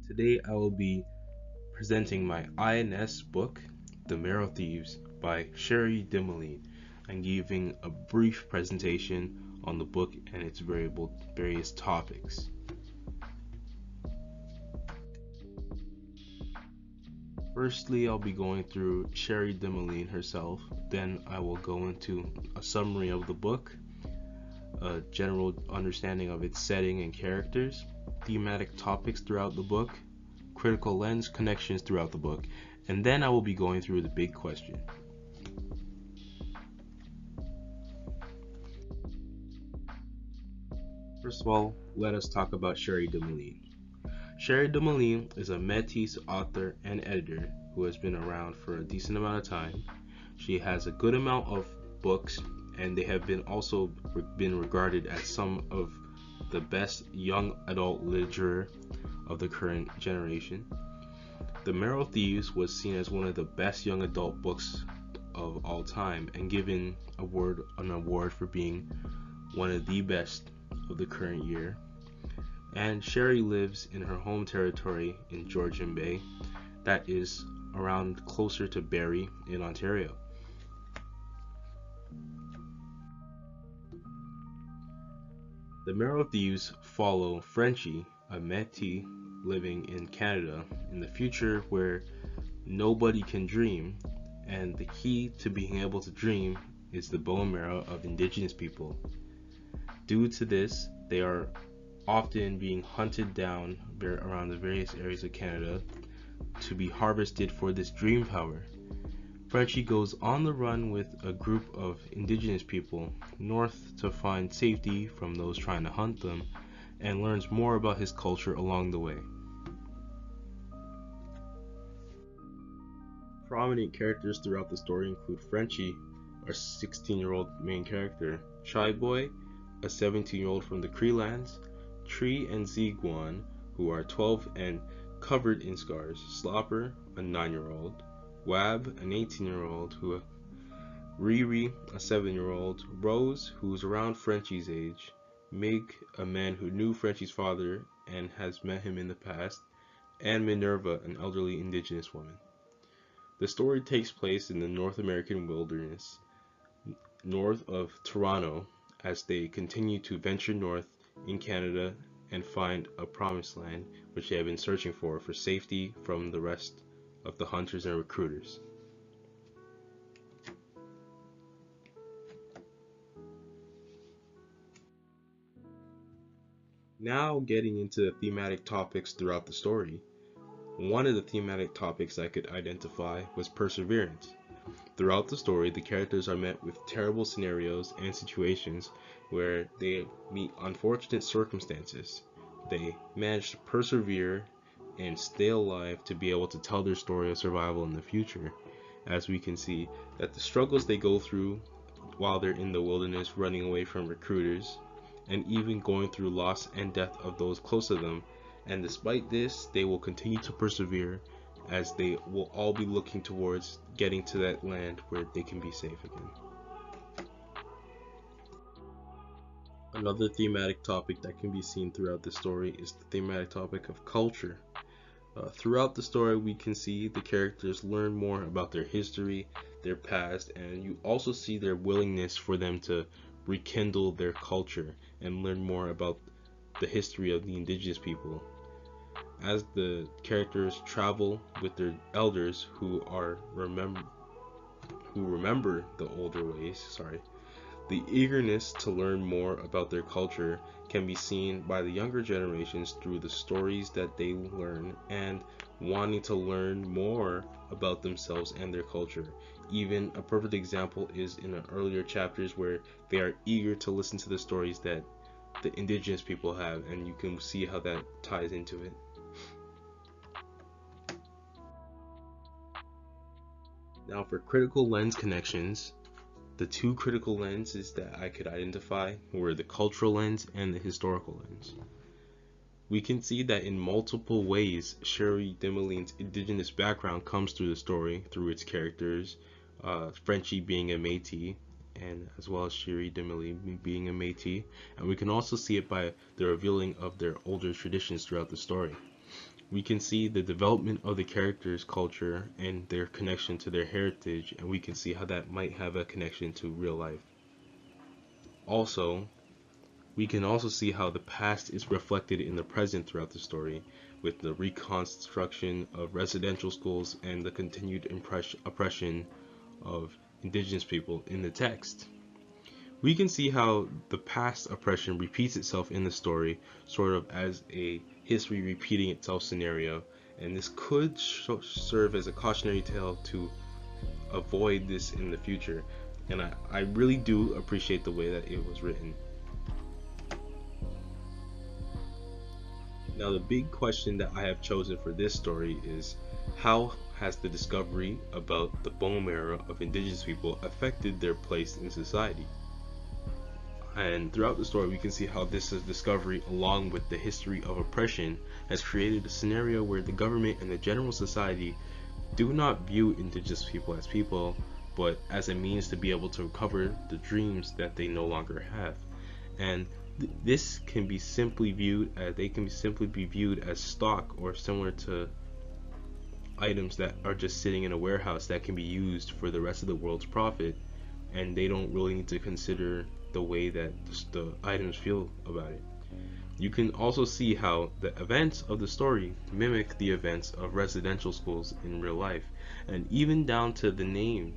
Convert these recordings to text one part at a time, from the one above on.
Today I will be presenting my INS book, The Marrow Thieves by Sherry Dimeline, and giving a brief presentation on the book and its various topics. Firstly, I'll be going through Sherry Dimeline herself, then I will go into a summary of the book, a general understanding of its setting and characters, thematic topics throughout the book, critical lens connections throughout the book, and then I will be going through the big question. First of all, let us talk about Sherry Dimeline. Sherry Dimeline is a Métis author and editor who has been around for a decent amount of time. She has a good amount of books, and they have also been regarded as some of the best young adult literature of the current generation. The Marrow Thieves was seen as one of the best young adult books of all time and given an award for being one of the best of the current year. And Sherry lives in her home territory in Georgian Bay, that is around closer to Barrie in Ontario. The Marrow Thieves follow Frenchie, a Métis living in Canada in the future where nobody can dream, and the key to being able to dream is the bone marrow of Indigenous people. Due to this, they are often being hunted down around the various areas of Canada to be harvested for this dream power. Frenchie goes on the run with a group of Indigenous people north to find safety from those trying to hunt them, and learns more about his culture along the way. Prominent characters throughout the story include Frenchie, our 16-year-old main character, Shy Boy, a 17-year-old from the Cree lands, Tree and Ziguan, who are 12 and covered in scars, Slopper, a 9-year-old, Wab, an 18-year-old, Riri, a 7-year-old, Rose, who's around Frenchie's age, Mig, a man who knew Frenchie's father and has met him in the past, and Minerva, an elderly Indigenous woman. The story takes place in the North American wilderness, north of Toronto, as they continue to venture north in Canada and find a promised land which they have been searching for safety from the rest of the hunters and recruiters. Now getting into the thematic topics throughout the story. One of the thematic topics I could identify was perseverance. Throughout the story, the characters are met with terrible scenarios and situations where they meet unfortunate circumstances. They manage to persevere and stay alive to be able to tell their story of survival in the future, as we can see that the struggles they go through while they're in the wilderness running away from recruiters, and even going through loss and death of those close to them, and despite this they will continue to persevere as they will all be looking towards getting to that land where they can be safe again. Another thematic topic that can be seen throughout the story is the thematic topic of culture. Throughout the story, we can see the characters learn more about their history, their past, and you also see their willingness for them to rekindle their culture and learn more about the history of the Indigenous people. As the characters travel with their elders who remember the older ways, the eagerness to learn more about their culture can be seen by the younger generations through the stories that they learn and wanting to learn more about themselves and their culture. Even a perfect example is in the earlier chapters where they are eager to listen to the stories that the Indigenous people have, and you can see how that ties into it. Now for critical lens connections, the two critical lenses that I could identify were the cultural lens and the historical lens. We can see that in multiple ways Sherry Dimeline's Indigenous background comes through the story, through its characters, Frenchie being a Métis, and as well as Sherry Dimeline being a Métis, and we can also see it by the revealing of their older traditions throughout the story. We can see the development of the characters' culture and their connection to their heritage, and we can see how that might have a connection to real life. Also, we can also see how the past is reflected in the present throughout the story, with the reconstruction of residential schools and the continued oppression of indigenous people in the text. We can see how the past oppression repeats itself in the story, sort of as a history repeating itself scenario, and this could serve as a cautionary tale to avoid this in the future. And I really do appreciate the way that it was written. Now, the big question that I have chosen for this story is, how has the discovery about the bone marrow of indigenous people affected their place in society? And throughout the story, we can see how this discovery, along with the history of oppression, has created a scenario where the government and the general society do not view indigenous people as people, but as a means to be able to recover the dreams that they no longer have. And this can be simply viewed as stock, or similar to items that are just sitting in a warehouse that can be used for the rest of the world's profit, and they don't really need to consider the way that the items feel about it. You can also see how the events of the story mimic the events of residential schools in real life, and even down to the name,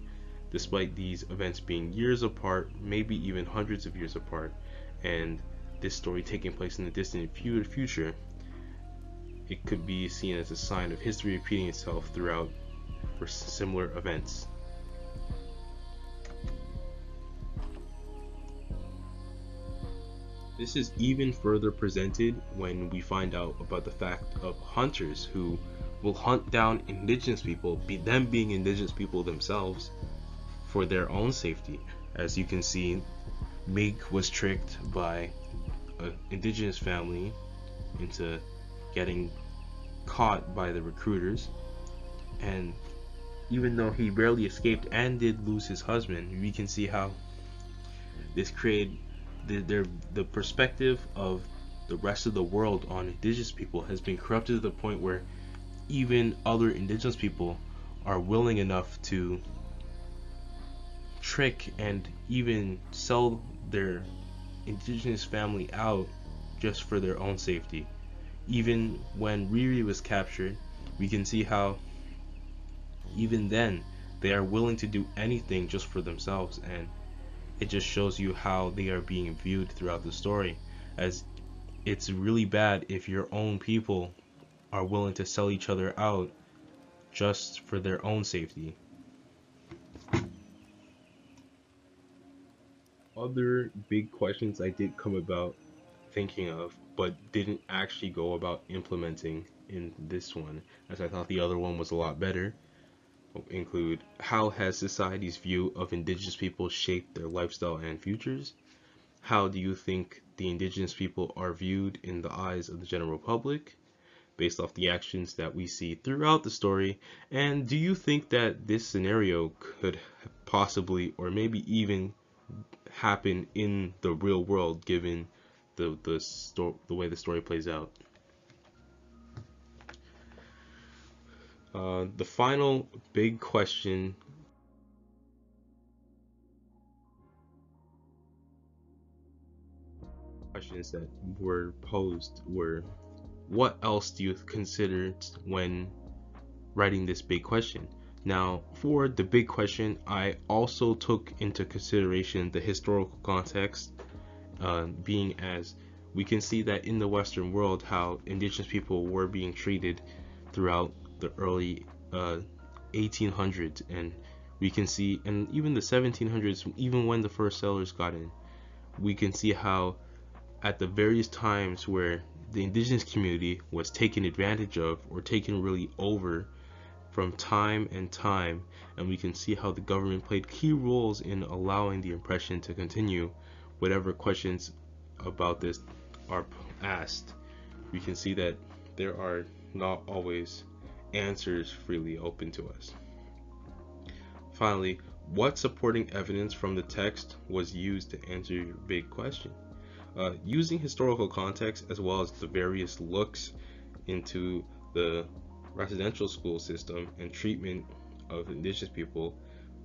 despite these events being years apart, maybe even hundreds of years apart, and this story taking place in the distant future, it could be seen as a sign of history repeating itself throughout for similar events. This is even further presented when we find out about the fact of hunters who will hunt down indigenous people, them being indigenous people themselves, for their own safety. As you can see, Mig was tricked by an indigenous family into getting caught by the recruiters, and even though he barely escaped and did lose his husband, we can see how this created the perspective of the rest of the world on indigenous people has been corrupted to the point where even other indigenous people are willing enough to trick and even sell their indigenous family out just for their own safety. Even when Riri was captured, we can see how even then they are willing to do anything just for themselves, and it just shows you how they are being viewed throughout the story, as it's really bad if your own people are willing to sell each other out just for their own safety. Other big questions I did come about thinking of, but didn't actually go about implementing in this one, as I thought the other one was a lot better, include: how has society's view of indigenous people shaped their lifestyle and futures? How do you think the indigenous people are viewed in the eyes of the general public, based off the actions that we see throughout the story? And do you think that this scenario could possibly, or maybe even, happen in the real world, given the way the story plays out? The final big questions that were posed were: what else do you consider when writing this big question? Now, for the big question, I also took into consideration the historical context, being as we can see that in the Western world, how indigenous people were being treated throughout the early 1800s, and we can see, and even the 1700s, even when the first settlers got in, we can see how at the various times where the indigenous community was taken advantage of or taken really over from time and time, and we can see how the government played key roles in allowing the oppression to continue. Whatever questions about this are asked, we can see that there are not always answers freely open to us. Finally, what supporting evidence from the text was used to answer your big question? Using historical context as well as the various looks into the residential school system and treatment of indigenous people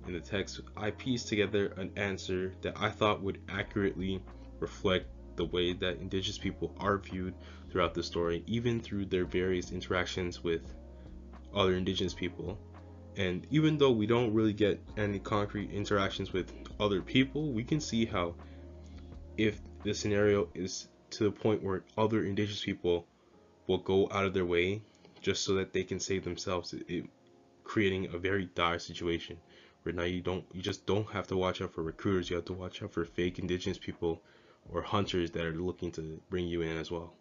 in the text, I pieced together an answer that I thought would accurately reflect the way that indigenous people are viewed throughout the story, even through their various interactions with other indigenous people. And even though we don't really get any concrete interactions with other people, we can see how, if the scenario is to the point where other indigenous people will go out of their way just so that they can save themselves, creating a very dire situation where now you just don't have to watch out for recruiters, you have to watch out for fake indigenous people or hunters that are looking to bring you in as well.